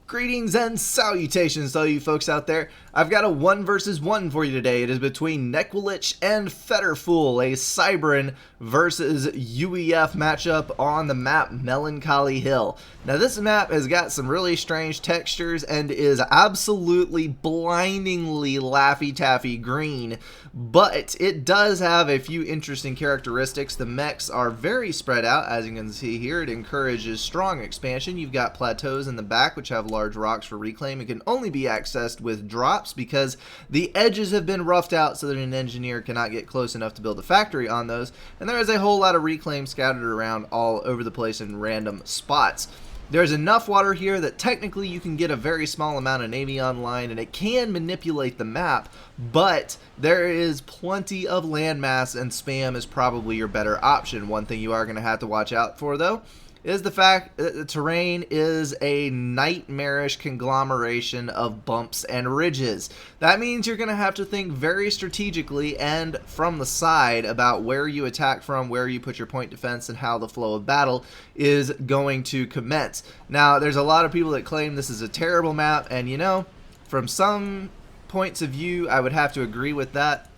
Greetings and salutations to all you folks out there. I've got a 1 versus 1 for you today. It is between Nekwalich and Fetterfool, a Cybran versus UEF matchup on the map Melancholy Hill. Now this map has got some really strange textures and is absolutely blindingly Laffy Taffy green, but it does have a few interesting characteristics. The mechs are very spread out, as you can see here. It encourages strong expansion. You've got plateaus in the back which have large rocks for reclaim. It can only be accessed with drops because the edges have been roughed out so that an engineer cannot get close enough to build a factory on those, and there is a whole lot of reclaim scattered around all over the place in random spots. There's enough water here that technically you can get a very small amount of Navy online and it can manipulate the map, but there is plenty of landmass and spam is probably your better option. One thing you are going to have to watch out for though is the fact that the terrain is a nightmarish conglomeration of bumps and ridges. That means you're going to have to think very strategically and from the side about where you attack from, where you put your point defense, and how the flow of battle is going to commence. Now, there's a lot of people that claim this is a terrible map, and you know, from some points of view, I would have to agree with that,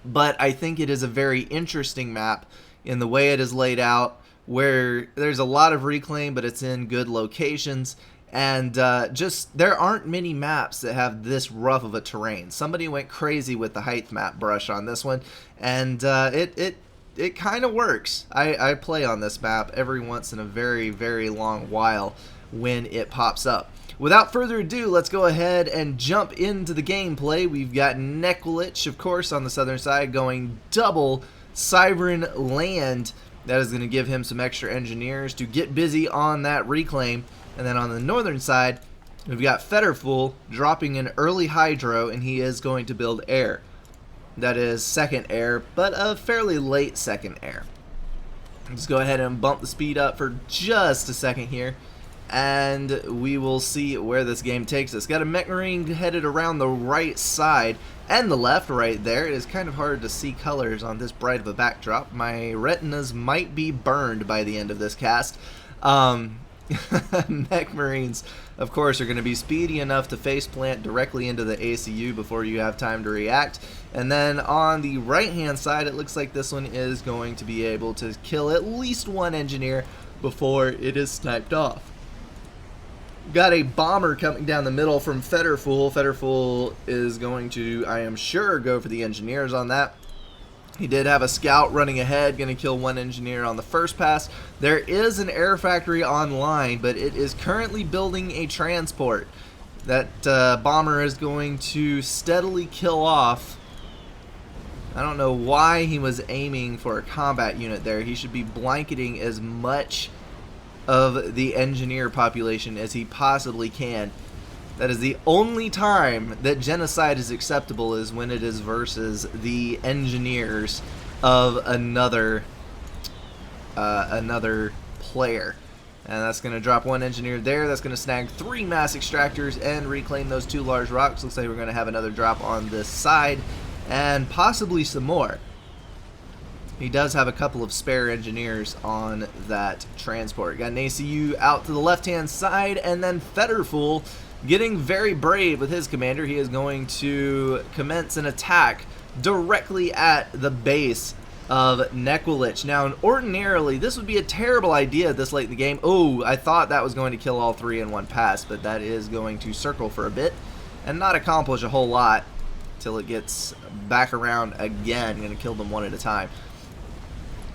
but I think it is a very interesting map in the way it is laid out, where there's a lot of reclaim, but it's in good locations, and just there aren't many maps that have this rough of a terrain. Somebody went crazy with the height map brush on this one, and it kind of works. I play on this map every once in a very, very long while when it pops up. Without further ado, let's go ahead and jump into the gameplay. We've got Nekwalich, of course, on the southern side going double Cybran land. That is going to give him some extra engineers to get busy on that reclaim. And then on the northern side, we've got Fetterfool dropping an early hydro, and he is going to build air. That is second air, but a fairly late second air. Let's go ahead and bump the speed up for just a second here, and we will see where this game takes us. Got a mech marine headed around the right side and the left right there. It is kind of hard to see colors on this bright of a backdrop. My retinas might be burned by the end of this cast. Mech marines, of course, are going to be speedy enough to face plant directly into the ACU before you have time to react. And then on the right hand side, it looks like this one is going to be able to kill at least one engineer before it is sniped off. Got a bomber coming down the middle from Fetterfool. Fetterfool is going to, I am sure, go for the engineers on that. He did have a scout running ahead, going to kill one engineer on the first pass. There is an air factory online, but it is currently building a transport. That bomber is going to steadily kill off. I don't know why he was aiming for a combat unit there. He should be blanketing as much of the engineer population as he possibly can. That is the only time that genocide is acceptable, is when it is versus the engineers of another player. And that's going to drop one engineer there. That's going to snag 3 mass extractors and reclaim those 2 large rocks. Looks like we're going to have another drop on this side and possibly some more. He does have a couple of spare engineers on that transport. Got an ACU out to the left-hand side, and then Fetterfool getting very brave with his commander. He is going to commence an attack directly at the base of Nekwalich. Now, ordinarily, this would be a terrible idea this late in the game. Oh, I thought that was going to kill all 3 in one pass, but that is going to circle for a bit and not accomplish a whole lot till it gets back around again. Going to kill them one at a time.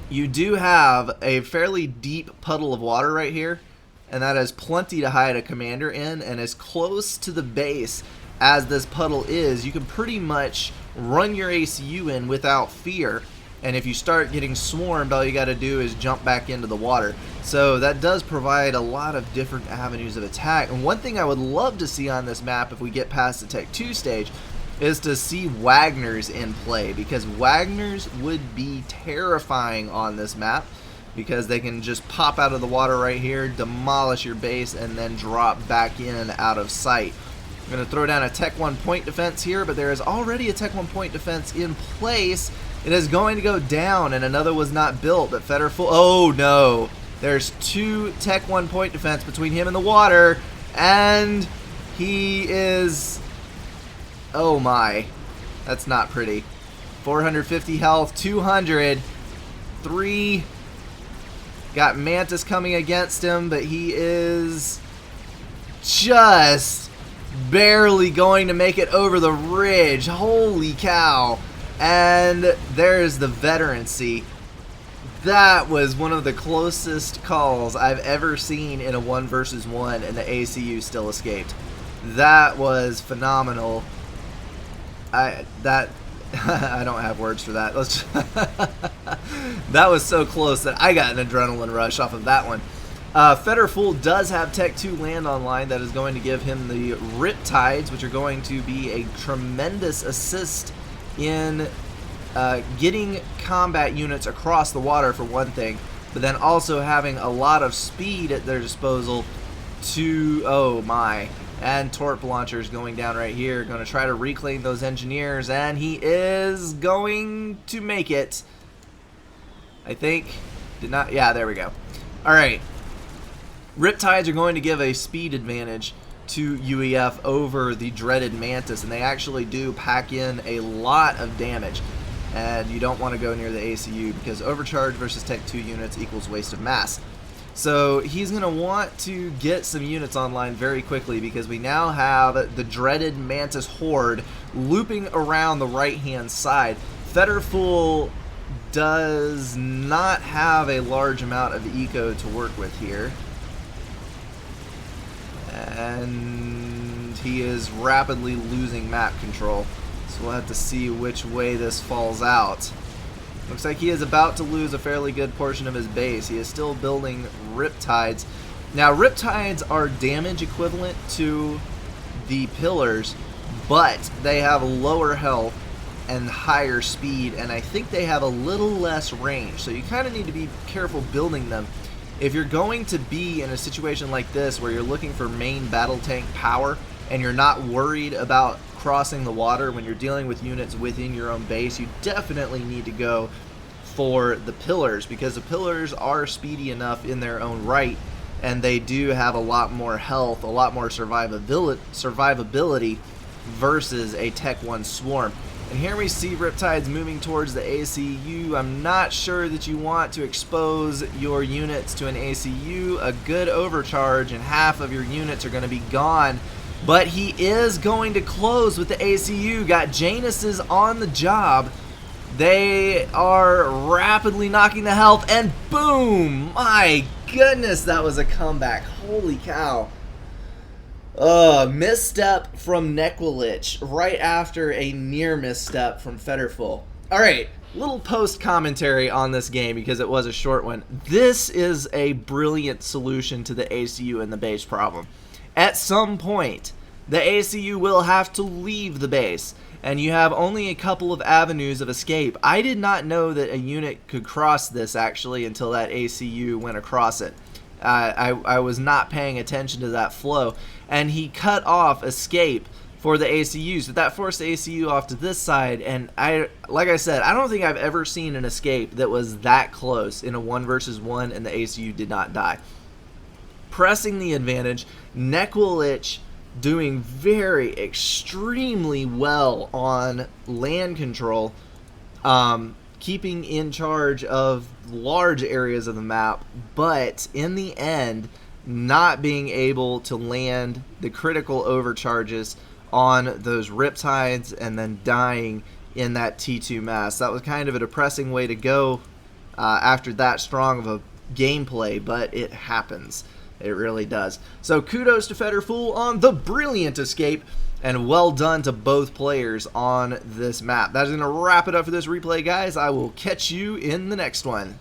You do have a fairly deep puddle of water right here, and that is plenty to hide a commander in, and as close to the base as this puddle is, you can pretty much run your ACU in without fear, and if you start getting swarmed, all you got to do is jump back into the water. So that does provide a lot of different avenues of attack, and one thing I would love to see on this map if we get past the Tech 2 stage is to see Wagners in play, because Wagners would be terrifying on this map because they can just pop out of the water right here, demolish your base, and then drop back in out of sight. I'm going to throw down a Tech 1 point defense here, but there is already a Tech 1 point defense in place. It is going to go down, and another was not built, but Fetterfool, oh no, there's 2 Tech 1 point defense between him and the water. And he is... Oh my. That's not pretty. 450 health, 200. 3. Got Mantis coming against him, but he is just barely going to make it over the ridge. Holy cow. And there's the veterancy. That was one of the closest calls I've ever seen in a 1 versus 1, and the ACU still escaped. That was phenomenal. I don't have words for that. That was so close that I got an adrenaline rush off of that one. Fetterful does have Tech 2 land online that is going to give him the Riptides, which are going to be a tremendous assist in getting combat units across the water for one thing, but then also having a lot of speed at their disposal to, oh my, and Torp launchers going down right here, going to try to reclaim those engineers, and he is going to make it. I think, did not, yeah, there we go. Alright, Riptides are going to give a speed advantage to UEF over the dreaded Mantis, and they actually do pack in a lot of damage. And you don't want to go near the ACU because overcharge versus Tech 2 units equals waste of mass. So he's going to want to get some units online very quickly because we now have the dreaded Mantis Horde looping around the right-hand side. Fetterful does not have a large amount of eco to work with here. And he is rapidly losing map control. So we'll have to see which way this falls out. Looks like he is about to lose a fairly good portion of his base. He is still building Riptides. Now, Riptides are damage equivalent to the pillars, but they have lower health and higher speed, and I think they have a little less range. So you kind of need to be careful building them. If you're going to be in a situation like this where you're looking for main battle tank power and you're not worried about crossing the water when you're dealing with units within your own base, you definitely need to go for the pillars because the pillars are speedy enough in their own right, and they do have a lot more health, a lot more survivability versus a Tech 1 swarm. And here we see Riptides moving towards the ACU. I'm not sure that you want to expose your units to an ACU. A good overcharge and half of your units are going to be gone. But he is going to close with the ACU. Got Janus's on the job. They are rapidly knocking the health, and boom! My goodness, that was a comeback. Holy cow. Misstep from Nekwalich right after a near misstep from Fetterful. Alright, little post commentary on this game because it was a short one. This is a brilliant solution to the ACU and the base problem. At some point, the ACU will have to leave the base, and you have only a couple of avenues of escape. I did not know that a unit could cross this actually until that ACU went across it. I was not paying attention to that flow, and he cut off escape for the ACUs, but that forced the ACU off to this side, and like I said, I don't think I've ever seen an escape that was that close in a 1 versus 1 and the ACU did not die. Pressing the advantage, Nekwalich doing very extremely well on land control, keeping in charge of large areas of the map, but in the end not being able to land the critical overcharges on those Riptides and then dying in that T2 mass. That was kind of a depressing way to go after that strong of a gameplay, but it happens. It really does. So kudos to Fetterful on the brilliant escape, and well done to both players on this map. That is going to wrap it up for this replay, guys. I will catch you in the next one.